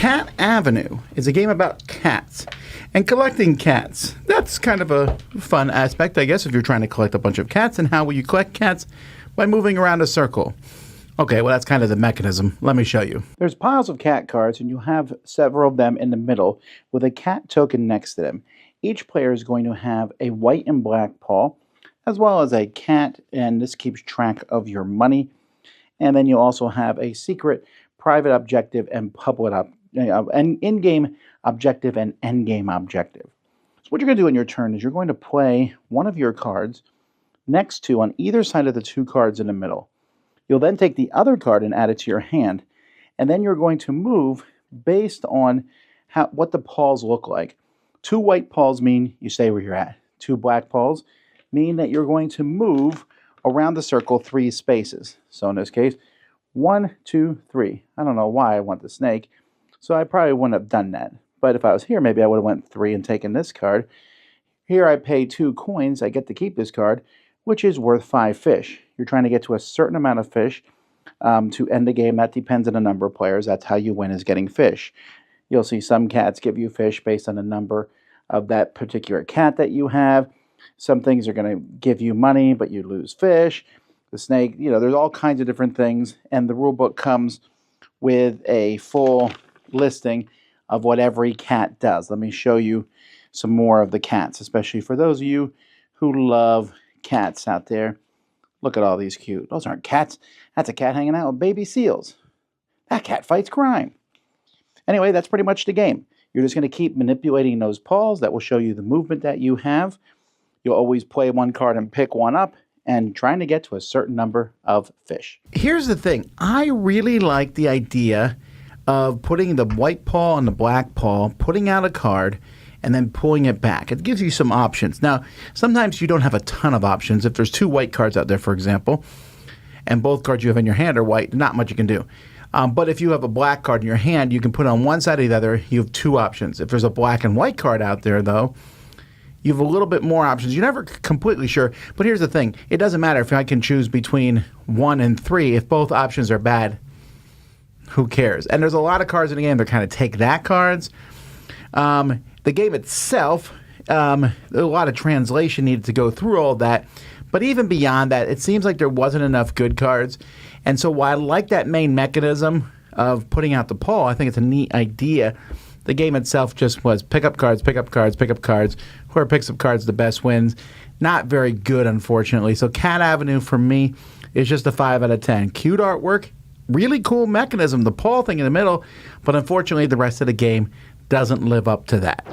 Cat Avenue is a game about cats and collecting cats. That's kind of a fun aspect, I guess, if you're trying to collect a bunch of cats. And how will you collect cats? By moving around a circle. Okay, well, that's kind of the mechanism. Let me show you. There's piles of cat cards, and you have several of them in the middle with a cat token next to them. Each player is going to have a white and black paw, as well as a cat, and this keeps track of your money. And then you also have a secret private objective and public an in-game objective and end-game objective. So what you're going to do in your turn is you're going to play one of your cards next to on either side of the two cards in the middle. You'll then take the other card and add it to your hand, and then you're going to move based on what the paws look like. 2 white paws mean you stay where you're at. 2 black paws mean that you're going to move around the circle 3 spaces. So in this case, 1, 2, 3. I don't know why I want the snake, so I probably wouldn't have done that. But if I was here, maybe I would have went 3 and taken this card. Here I pay 2 coins. I get to keep this card, which is worth 5 fish. You're trying to get to a certain amount of fish to end the game. That depends on the number of players. That's how you win, is getting fish. You'll see some cats give you fish based on the number of that particular cat that you have. Some things are going to give you money, but you lose fish. The snake, there's all kinds of different things, and the rule book comes with a full listing of what every cat does. Let me show you some more of the cats, especially for those of you who love cats out there. Look at all these cute. Those aren't cats. That's a cat hanging out with baby seals. That cat fights crime. Anyway, that's pretty much the game. You're just going to keep manipulating those paws. That will show you the movement that you have. You'll always play one card and pick one up, and trying to get to a certain number of fish. Here's the thing. I really like the idea of putting the white paw on the black paw, putting out a card, and then pulling it back. It gives you some options. Now, sometimes you don't have a ton of options. If there's 2 white cards out there, for example, and both cards you have in your hand are white, not much you can do. But if you have a black card in your hand, you can put it on one side or the other. You have 2 options. If there's a black and white card out there, though, you have a little bit more options. You're never completely sure. But here's the thing. It doesn't matter if I can choose between 1 and 3. If both options are bad, who cares? And there's a lot of cards in the game that kind of take that cards. The game itself, a lot of translation needed to go through all that. But even beyond that, it seems like there wasn't enough good cards. And so while I like that main mechanism of putting out the paw, I think it's a neat idea. The game itself just was pick up cards, pick up cards, pick up cards. Whoever picks up cards the best wins. Not very good, unfortunately. So Cat Avenue, for me, is just a 5 out of 10. Cute artwork, really cool mechanism, the paw thing in the middle, but unfortunately the rest of the game doesn't live up to that.